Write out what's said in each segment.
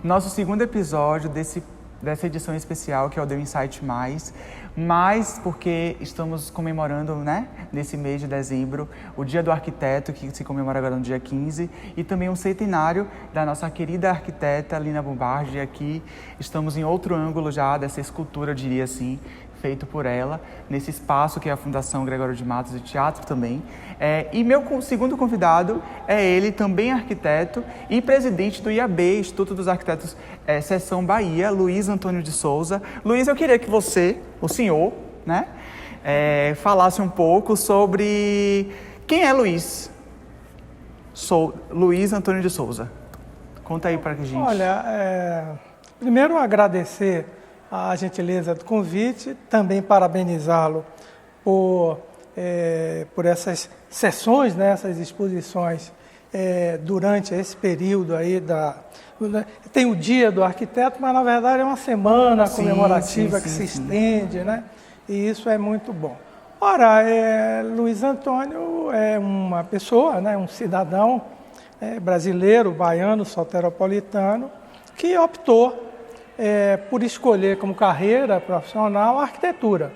nosso segundo episódio dessa edição especial, que é o The Insight mais porque estamos comemorando, né, nesse mês de dezembro, o Dia do Arquiteto, que se comemora agora no dia 15, e também um centenário da nossa querida arquiteta Lina Bombardi. Aqui estamos em outro ângulo já dessa escultura, eu diria assim, feito por ela, nesse espaço que é a Fundação Gregório de Matos e Teatro também. E meu segundo convidado é ele, também arquiteto e presidente do IAB, Instituto dos Arquitetos Seção Bahia, Luiz Antônio de Souza. Luiz, eu queria que você, o senhor, né, falasse um pouco sobre quem é Luiz. Luiz Antônio de Souza. Conta aí pra gente. Olha, primeiro agradecer a gentileza do convite, também parabenizá-lo por essas sessões, né, essas exposições durante esse período aí tem o Dia do Arquiteto, mas na verdade é uma semana comemorativa que se estende, né? E isso é muito bom. Ora, Luiz Antônio é uma pessoa, né, um cidadão brasileiro, baiano, soteropolitano, que optou por escolher como carreira profissional a arquitetura,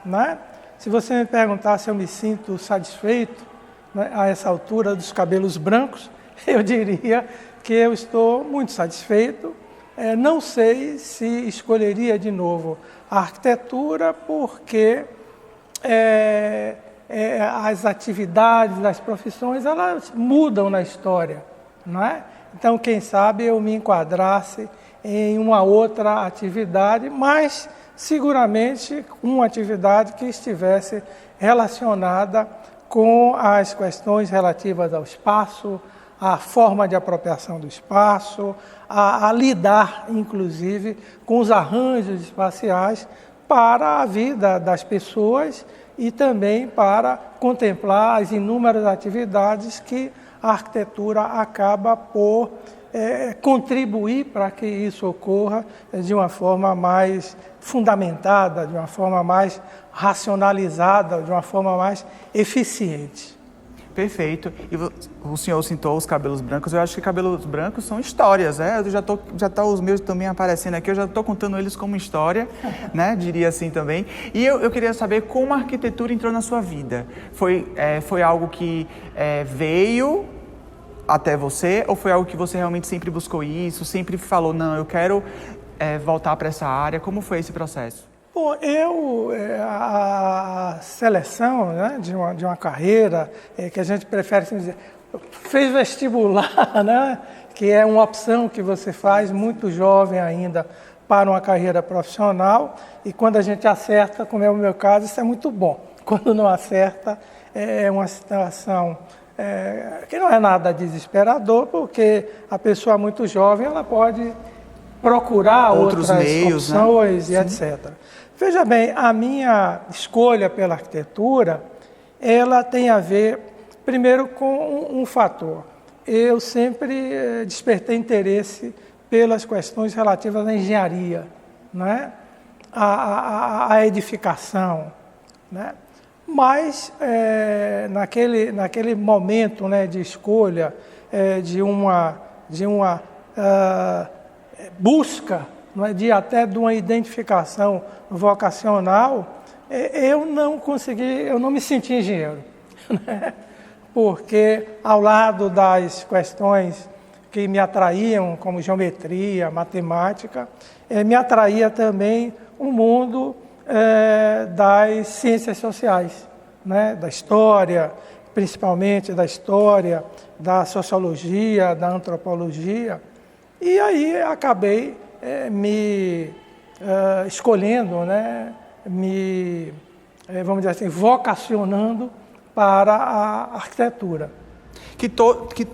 né? Se você me perguntar se eu me sinto satisfeito, né, a essa altura dos cabelos brancos, eu diria que eu estou muito satisfeito. Não sei se escolheria de novo a arquitetura, porque as atividades, as profissões, elas mudam na história, não é? Então, quem sabe eu me enquadrasse em uma outra atividade, mas seguramente uma atividade que estivesse relacionada com as questões relativas ao espaço, a forma de apropriação do espaço, a lidar, inclusive, com os arranjos espaciais para a vida das pessoas e também para contemplar as inúmeras atividades que a arquitetura acaba por contribuir para que isso ocorra de uma forma mais fundamentada, de uma forma mais racionalizada, de uma forma mais eficiente. Perfeito. E o senhor citou os cabelos brancos. Eu acho que cabelos brancos são histórias, né? Eu já tá os meus também aparecendo aqui. Eu já estou contando eles como história, né? Diria assim também. E eu queria saber como a arquitetura entrou na sua vida. Foi algo que veio até você, ou foi algo que você realmente sempre buscou isso, sempre falou, não, eu quero voltar para essa área? Como foi esse processo? Bom, a seleção, né, de uma carreira, que a gente prefere assim dizer, fez vestibular, né, que é uma opção que você faz muito jovem ainda para uma carreira profissional, e quando a gente acerta, como é o meu caso, isso é muito bom. Quando não acerta, é uma situação que não é nada desesperador, porque a pessoa muito jovem ela pode procurar outros meios, opções, né? E etc. Veja bem, a minha escolha pela arquitetura, ela tem a ver, primeiro, com um fator. Eu sempre despertei interesse pelas questões relativas à engenharia, né? à edificação, né? Mas, naquele momento, né, de escolha, de uma busca, não é, de uma identificação vocacional, eu não me senti engenheiro, né? Porque, ao lado das questões que me atraíam, como geometria, matemática, me atraía também o mundo das ciências sociais, né? Da história, principalmente da história, da sociologia, da antropologia. E aí acabei me escolhendo, né? Vamos dizer assim, vocacionando para a arquitetura. Que,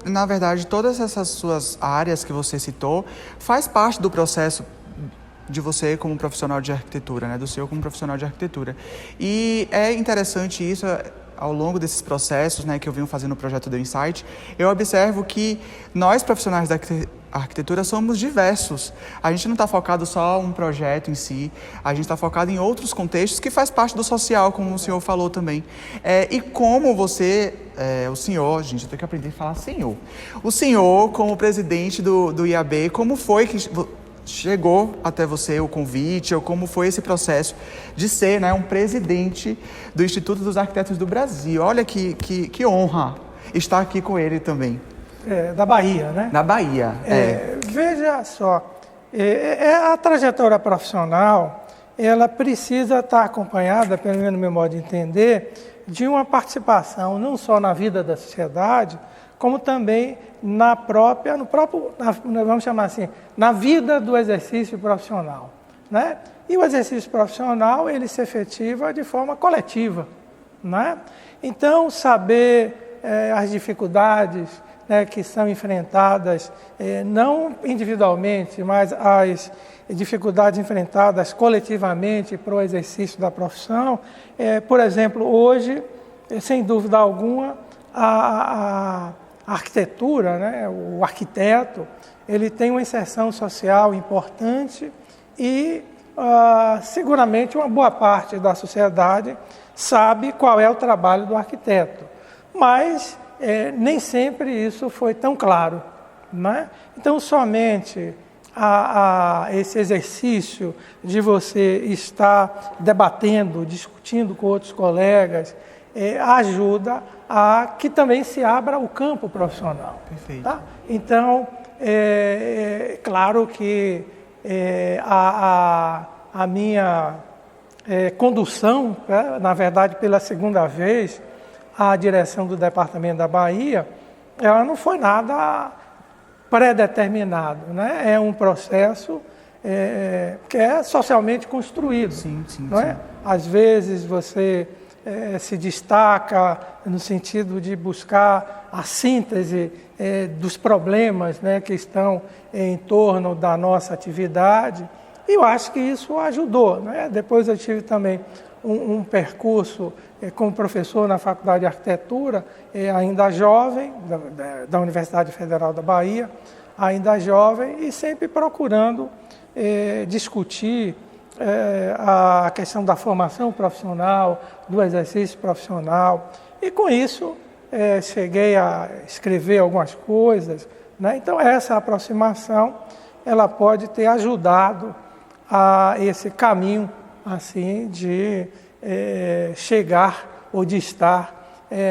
na verdade, todas essas suas áreas que você citou faz parte do processo de você como profissional de arquitetura, né? Do seu como profissional de arquitetura. E é interessante isso, ao longo desses processos, né, que eu venho fazendo o projeto do Insight, eu observo que nós, profissionais da arquitetura, somos diversos. A gente não está focado só em um projeto em si, a gente está focado em outros contextos que faz parte do social, como o senhor falou também. E como você, o senhor, gente, eu tenho que aprender a falar senhor. O senhor, como presidente do IAB, como foi que chegou até você o convite, ou como foi esse processo de ser, né, um presidente do Instituto dos Arquitetos do Brasil? Olha que honra estar aqui com ele também. Da Bahia, né? Da Bahia, Veja só, a trajetória profissional, ela precisa estar acompanhada, pelo menos no meu modo de entender, de uma participação não só na vida da sociedade, como também vamos chamar assim, na vida do exercício profissional, né? E o exercício profissional, ele se efetiva de forma coletiva, né? Então, saber as dificuldades, né, que são enfrentadas, não individualmente, mas as dificuldades enfrentadas coletivamente para o exercício da profissão. Por exemplo, hoje, sem dúvida alguma, a arquitetura, né, o arquiteto, ele tem uma inserção social importante e seguramente uma boa parte da sociedade sabe qual é o trabalho do arquiteto, mas nem sempre isso foi tão claro, né? Então, somente esse exercício de você estar debatendo, discutindo com outros colegas, ajuda a que também se abra o campo profissional. Perfeito. Tá? Então, claro que a minha condução, né, na verdade, pela segunda vez, a direção do Departamento da Bahia, ela não foi nada pré-determinado, né? É um processo que é socialmente construído. Sim. Não é? Às vezes você se destaca no sentido de buscar a síntese dos problemas, né, que estão em torno da nossa atividade, e eu acho que isso ajudou, né? Depois eu tive também um percurso como professor na Faculdade de Arquitetura, ainda jovem, da Universidade Federal da Bahia, ainda jovem, e sempre procurando discutir a questão da formação profissional, do exercício profissional, e com isso cheguei a escrever algumas coisas, né? Então essa aproximação, ela pode ter ajudado a esse caminho assim de chegar ou de estar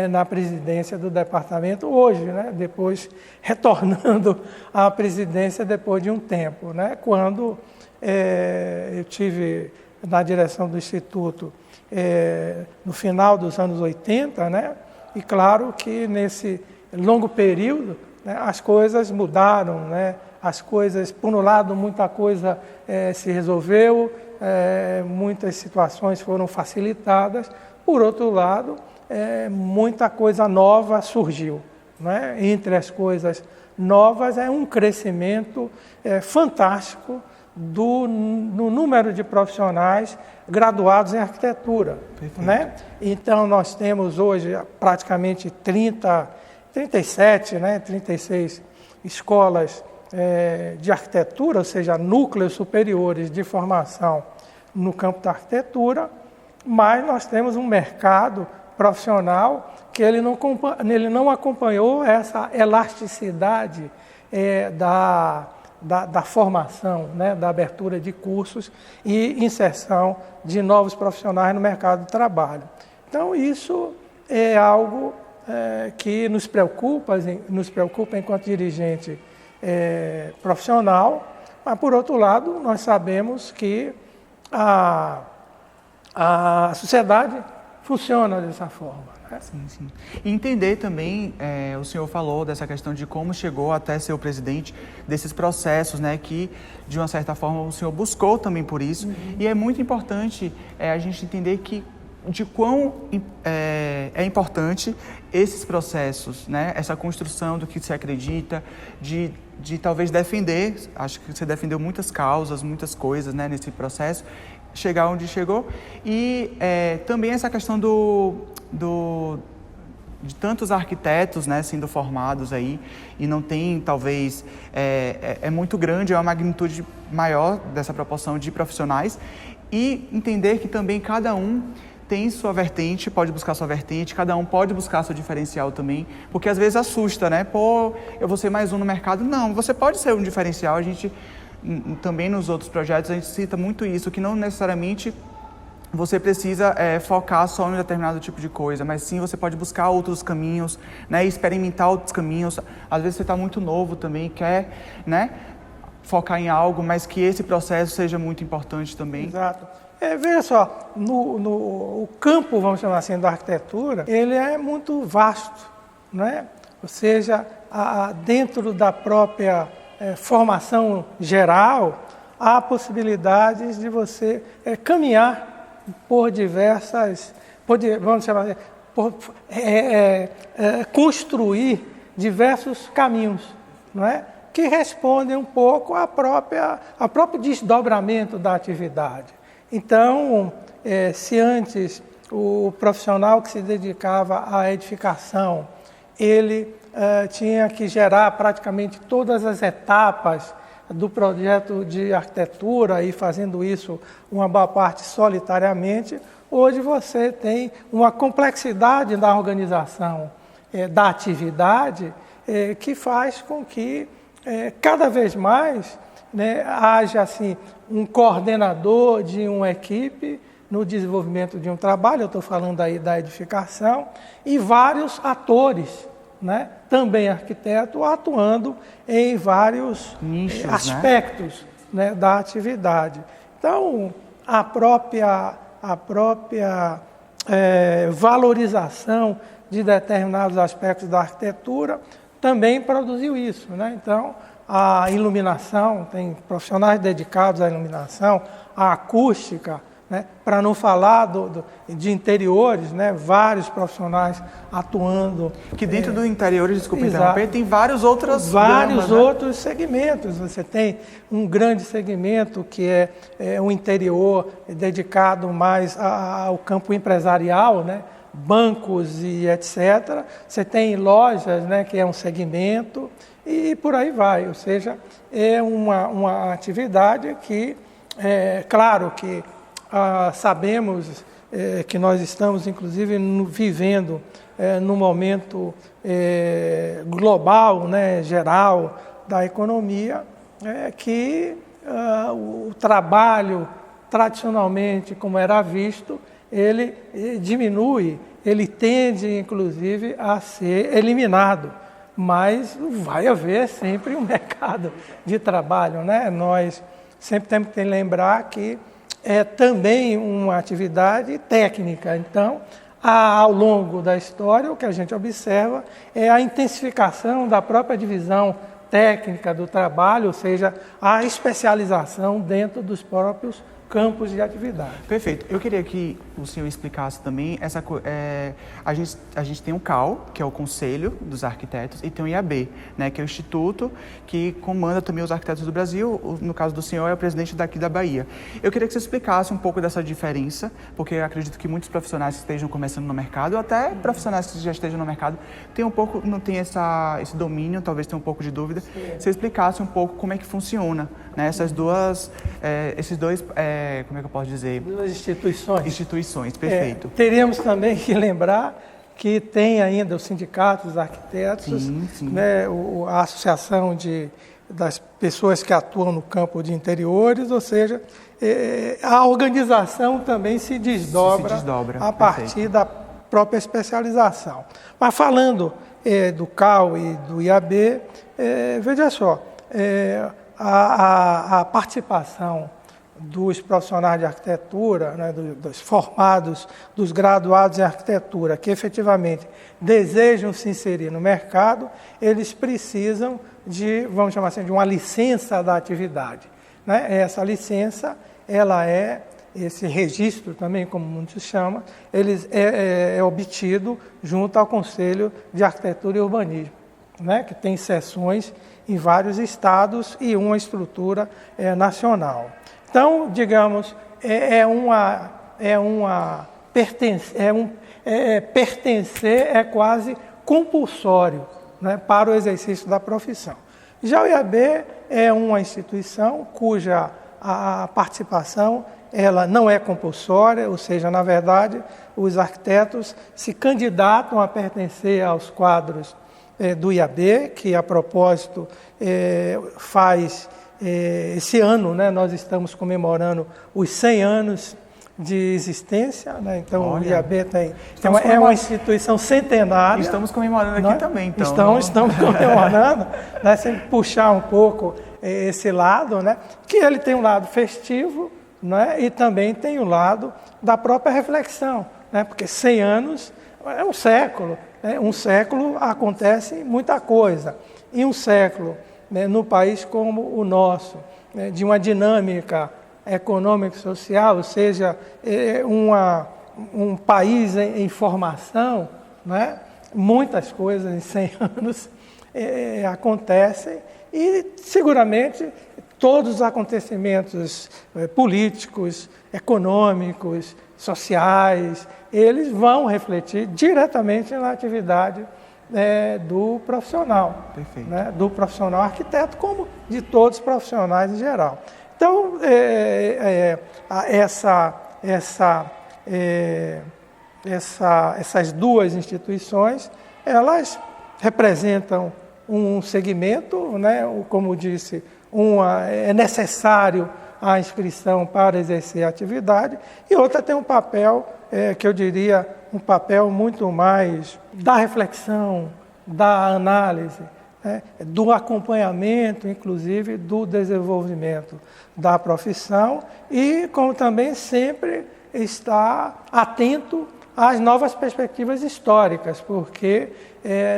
na presidência do departamento hoje, né? Depois retornando à presidência depois de um tempo, né? Quando eu tive na direção do Instituto no final dos anos 80, né? E claro que nesse longo período, né, as coisas mudaram, né? As coisas, por um lado, muita coisa se resolveu, muitas situações foram facilitadas, por outro lado, muita coisa nova surgiu, né? Entre as coisas novas é um crescimento fantástico no número de profissionais graduados em arquitetura, né? Então nós temos hoje praticamente 37, né, 36 escolas de arquitetura, ou seja, núcleos superiores de formação no campo da arquitetura, mas nós temos um mercado profissional que ele não acompanhou essa elasticidade da formação, né, da abertura de cursos e inserção de novos profissionais no mercado de trabalho. Então, isso é algo que nos preocupa enquanto dirigente profissional, mas, por outro lado, nós sabemos que a sociedade funciona dessa forma. Sim. E entender também, o senhor falou dessa questão de como chegou até ser o presidente, desses processos, né, que de uma certa forma o senhor buscou também por isso. E é muito importante a gente entender que de quão é importante esses processos, né? Essa construção do que se acredita, de talvez defender, acho que você defendeu muitas causas, muitas coisas, né, nesse processo, chegar onde chegou, e também essa questão de tantos arquitetos, né, sendo formados aí, e não tem, talvez, é muito grande, é uma magnitude maior dessa proporção de profissionais, e entender que também cada um tem sua vertente, pode buscar sua vertente, cada um pode buscar seu diferencial também, porque às vezes assusta, né? Pô, eu vou ser mais um no mercado. Não, você pode ser um diferencial. A gente, também nos outros projetos, a gente cita muito isso, que não necessariamente você precisa focar só em um determinado tipo de coisa, mas sim você pode buscar outros caminhos, né? Experimentar outros caminhos. Às vezes você está muito novo também, quer, né, focar em algo, mas que esse processo seja muito importante também. Exato. Veja só, o campo, vamos chamar assim, da arquitetura, ele é muito vasto, né? Ou seja, dentro da própria formação geral, há possibilidades de você caminhar por diversas, vamos chamar assim, construir diversos caminhos, não é? Que respondem um pouco ao próprio desdobramento da atividade. Então, se antes o profissional que se dedicava à edificação, ele tinha que gerar praticamente todas as etapas do projeto de arquitetura e fazendo isso uma boa parte solitariamente, hoje você tem uma complexidade na organização da atividade que faz com que cada vez mais, né, haja assim, um coordenador de uma equipe no desenvolvimento de um trabalho, eu estou falando aí da edificação, e vários atores, né, também arquiteto, atuando em vários nichos, aspectos, né, da atividade. Então, a própria valorização de determinados aspectos da arquitetura também produziu isso, né? Então, a iluminação, tem profissionais dedicados à iluminação, à acústica, né? Para não falar de interiores, né? Vários profissionais atuando. Que dentro do interiores, desculpa interromper, tem vários outros segmentos. Você tem um grande segmento que é um interior dedicado mais ao campo empresarial, né? Bancos e etc. Você tem lojas, né, que é um segmento, e por aí vai. Ou seja, é uma atividade que, claro que sabemos que nós estamos, inclusive, vivendo num momento global, né, geral da economia, que o trabalho, tradicionalmente, como era visto, ele diminui, ele tende, inclusive, a ser eliminado, mas vai haver sempre um mercado de trabalho, né? Nós sempre temos que lembrar que é também uma atividade técnica, então, ao longo da história, o que a gente observa é a intensificação da própria divisão técnica do trabalho, ou seja, a especialização dentro dos próprios campos de atividade. Perfeito. Eu queria que o senhor explicasse também a gente tem o CAL, que é o Conselho dos Arquitetos, e tem o IAB, né, que é o Instituto que comanda também os arquitetos do Brasil. No caso do senhor, é o presidente daqui da Bahia. Eu queria que você explicasse um pouco dessa diferença, porque eu acredito que muitos profissionais que estejam começando no mercado, ou até profissionais que já estejam no mercado, não tem esse domínio, talvez tenham um pouco de dúvida. Sim. Você explicasse um pouco como é que funciona, né, esses dois, como é que eu posso dizer? Duas instituições. Instituições, perfeito. Teríamos também que lembrar que tem ainda o Sindicato dos Arquitetos, sim. Né, a Associação das pessoas que atuam no campo de interiores, ou seja, a organização também se desdobra a partir da própria especialização. Mas falando do CAL e do IAB, veja só, a participação dos profissionais de arquitetura, né, dos formados, dos graduados em arquitetura, que efetivamente desejam se inserir no mercado, eles precisam vamos chamar assim, de uma licença da atividade, né? Essa licença, ela é esse registro também, como muitos chamam, ele é obtido junto ao Conselho de Arquitetura e Urbanismo, né, que tem seções em vários estados e uma estrutura nacional. Então, digamos, pertencer é quase compulsório, né, para o exercício da profissão. Já o IAB é uma instituição cuja a participação ela não é compulsória, ou seja, na verdade, os arquitetos se candidatam a pertencer aos quadros do IAB, que a propósito faz esse ano, né, nós estamos comemorando os 100 anos de existência, né? Então o IAB é uma instituição centenária. Estamos comemorando aqui também, então. Estamos comemorando, né? Sem puxar um pouco esse lado, né? Que ele tem um lado festivo, né? E também tem o lado da própria reflexão, né? Porque 100 anos é um século, né? Um século acontece muita coisa. E um século, né, no país como o nosso, né, de uma dinâmica econômico social, ou seja, um país em formação, né? Muitas coisas em 100 anos acontecem e seguramente todos os acontecimentos políticos, econômicos, sociais, eles vão refletir diretamente na atividade do profissional, né? Do profissional arquiteto, como de todos os profissionais em geral. Então, essas duas instituições, elas representam um segmento, né? Como disse, é necessário a inscrição para exercer a atividade, e outra tem um papel, que eu diria, um papel muito mais da reflexão, da análise, do acompanhamento, inclusive, do desenvolvimento da profissão e como também sempre está atento às novas perspectivas históricas, porque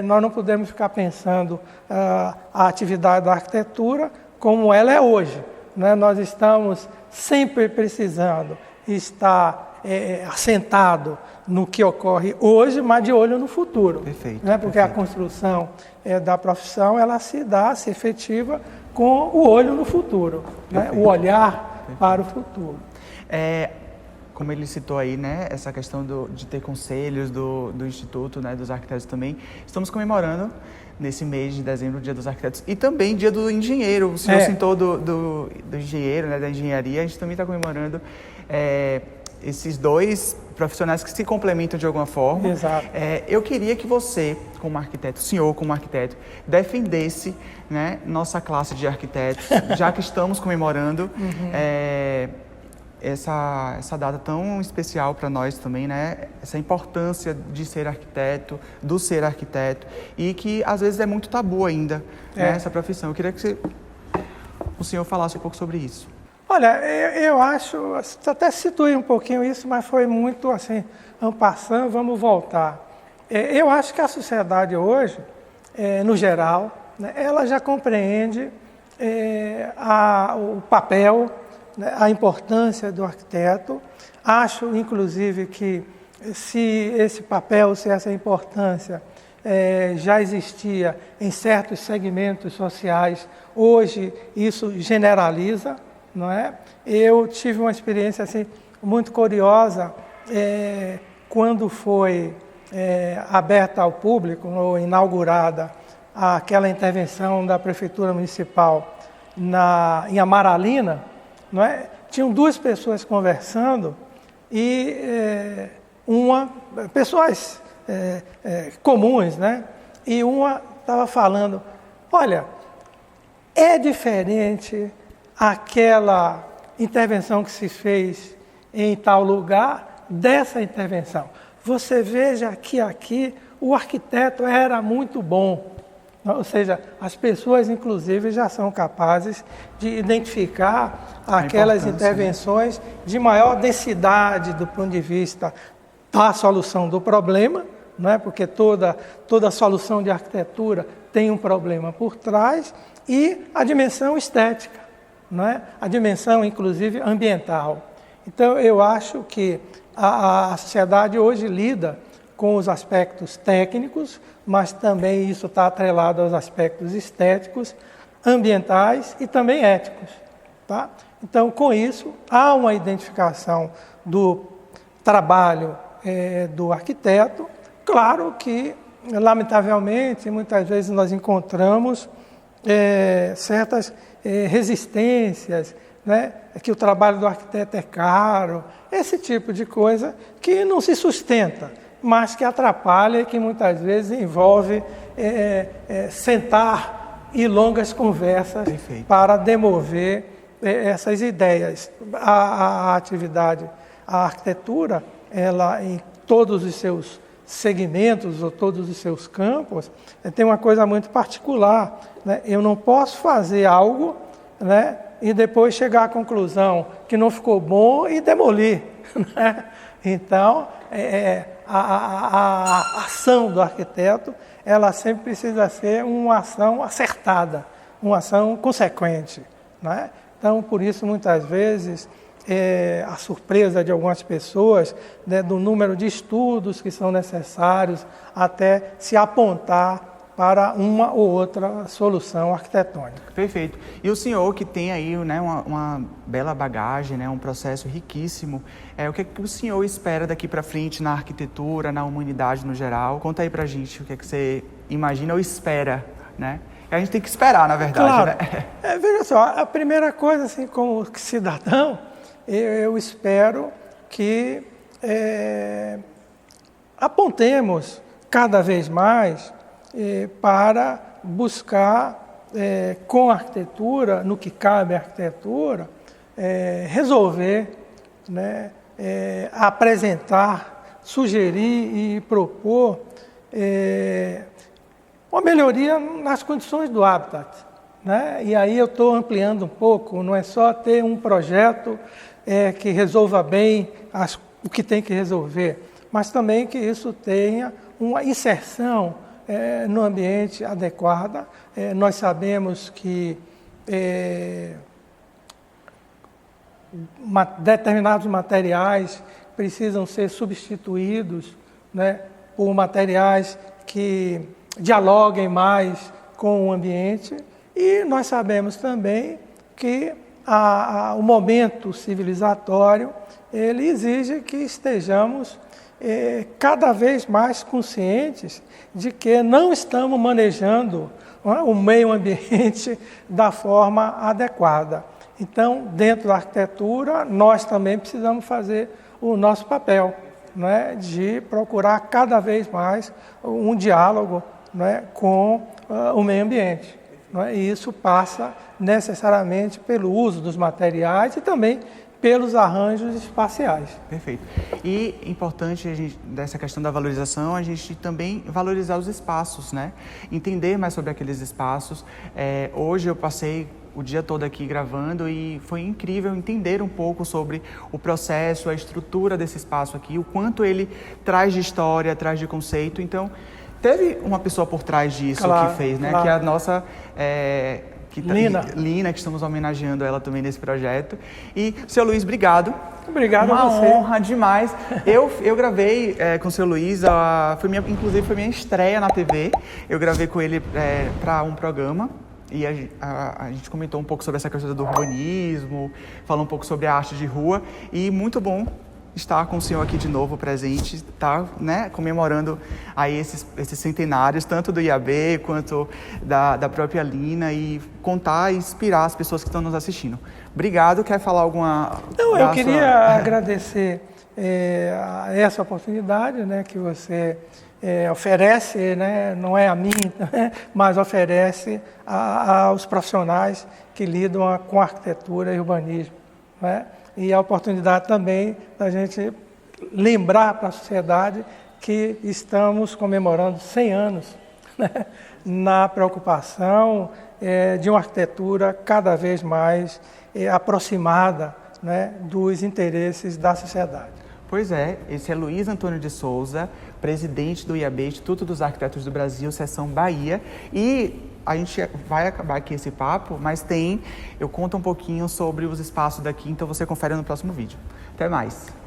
nós não podemos ficar pensando a atividade da arquitetura como ela é hoje, né? Nós estamos sempre precisando estar assentado no que ocorre hoje, mas de olho no futuro. Perfeito. Né? Porque a construção da profissão, ela se efetiva com o olho no futuro, né? O olhar para o futuro. Como ele citou aí, né, essa questão de ter conselhos do Instituto, né, dos arquitetos também, estamos comemorando nesse mês de dezembro o Dia dos Arquitetos e também Dia do Engenheiro. O senhor citou do engenheiro, né, da engenharia, a gente também está comemorando esses dois profissionais que se complementam de alguma forma. Exato. Eu queria que você, como arquiteto, o senhor como arquiteto, defendesse, né, nossa classe de arquitetos, já que estamos comemorando essa data tão especial para nós também, né? Essa importância de ser arquiteto, do ser arquiteto, e que às vezes é muito tabu ainda, né, essa profissão. Eu queria que o senhor falasse um pouco sobre isso. Olha, eu acho, até situei um pouquinho isso, mas foi muito assim, en passant, vamos voltar. Eu acho que a sociedade hoje, no geral, né, ela já compreende o papel, né, a importância do arquiteto. Acho, inclusive, que se esse papel, se essa importância já existia em certos segmentos sociais, hoje isso generaliza. Não é? Eu tive uma experiência assim, muito curiosa quando foi aberta ao público, ou inaugurada, aquela intervenção da Prefeitura Municipal em Amaralina. Não é? Tinham duas pessoas conversando e pessoas comuns, né? E uma estava falando, olha, é diferente aquela intervenção que se fez em tal lugar, dessa intervenção. Você veja que aqui o arquiteto era muito bom. Ou seja, as pessoas, inclusive, já são capazes de identificar aquelas intervenções de maior densidade do ponto de vista da solução do problema, não é? Porque toda solução de arquitetura tem um problema por trás, e a dimensão estética. Não é? A dimensão, inclusive, ambiental. Então, eu acho que a sociedade hoje lida com os aspectos técnicos, mas também isso está atrelado aos aspectos estéticos, ambientais e também éticos. Tá? Então, com isso, há uma identificação do trabalho do arquiteto. Claro que, lamentavelmente, muitas vezes nós encontramos certas resistências, né? Que o trabalho do arquiteto é caro, esse tipo de coisa que não se sustenta, mas que atrapalha e que muitas vezes envolve sentar e longas conversas Perfeito. para demover essas ideias. A atividade, a arquitetura, ela em todos os seus segmentos ou todos os seus campos, tem uma coisa muito particular, né? Eu não posso fazer algo, né, e depois chegar à conclusão que não ficou bom e demolir. Né? Então, a ação do arquiteto, ela sempre precisa ser uma ação acertada, uma ação consequente. Né? Então, por isso, muitas vezes, a surpresa de algumas pessoas, né, do número de estudos que são necessários até se apontar para uma ou outra solução arquitetônica. Perfeito. E o senhor que tem aí, né, uma bela bagagem, né, um processo riquíssimo, o que o senhor espera daqui para frente na arquitetura, na humanidade no geral? Conta aí para a gente o que você imagina ou espera, né? A gente tem que esperar, na verdade, claro. Né? Veja só, a primeira coisa, assim, como cidadão, eu espero que apontemos cada vez mais para buscar, com a arquitetura, no que cabe à arquitetura, resolver, né, apresentar, sugerir e propor uma melhoria nas condições do habitat. Né? E aí eu estou ampliando um pouco, não é só ter um projeto que resolva bem o que tem que resolver, mas também que isso tenha uma inserção no ambiente adequada. Nós sabemos que determinados materiais precisam ser substituídos, né, por materiais que dialoguem mais com o ambiente, e nós sabemos também que o momento civilizatório ele exige que estejamos cada vez mais conscientes de que não estamos manejando o meio ambiente da forma adequada. Então, dentro da arquitetura, nós também precisamos fazer o nosso papel, né, de procurar cada vez mais um diálogo, né, com o meio ambiente. Né, e isso passa necessariamente pelo uso dos materiais e também pelos arranjos espaciais. Perfeito. E importante, dessa questão da valorização, a gente também valorizar os espaços, né? Entender mais sobre aqueles espaços. Hoje eu passei o dia todo aqui gravando e foi incrível entender um pouco sobre o processo, a estrutura desse espaço aqui, o quanto ele traz de história, traz de conceito. Então, teve uma pessoa por trás disso, claro, que fez, né? Claro. Que é a nossa... Lina, que estamos homenageando ela também nesse projeto. E, seu Luiz, obrigado. Obrigado a você. Uma honra demais. Eu gravei com o seu Luiz, inclusive foi minha estreia na TV. Eu gravei com ele para um programa. E a gente comentou um pouco sobre essa questão do urbanismo, falou um pouco sobre a arte de rua. E muito bom estar com o senhor aqui de novo presente, tá, né, comemorando aí esses centenários, tanto do IAB quanto da própria Lina, e contar e inspirar as pessoas que estão nos assistindo. Obrigado. Quer falar alguma... Não, eu queria agradecer essa oportunidade, né, que você oferece, né, não é a mim, né, mas oferece aos profissionais que lidam com arquitetura e urbanismo, né? E a oportunidade também da gente lembrar para a sociedade que estamos comemorando 100 anos, né, na preocupação de uma arquitetura cada vez mais aproximada, né, dos interesses da sociedade. Pois é, esse é Luiz Antônio de Souza, presidente do IAB, Instituto dos Arquitetos do Brasil, seção Bahia. E a gente vai acabar aqui esse papo, mas eu conto um pouquinho sobre os espaços daqui, então você confere no próximo vídeo. Até mais!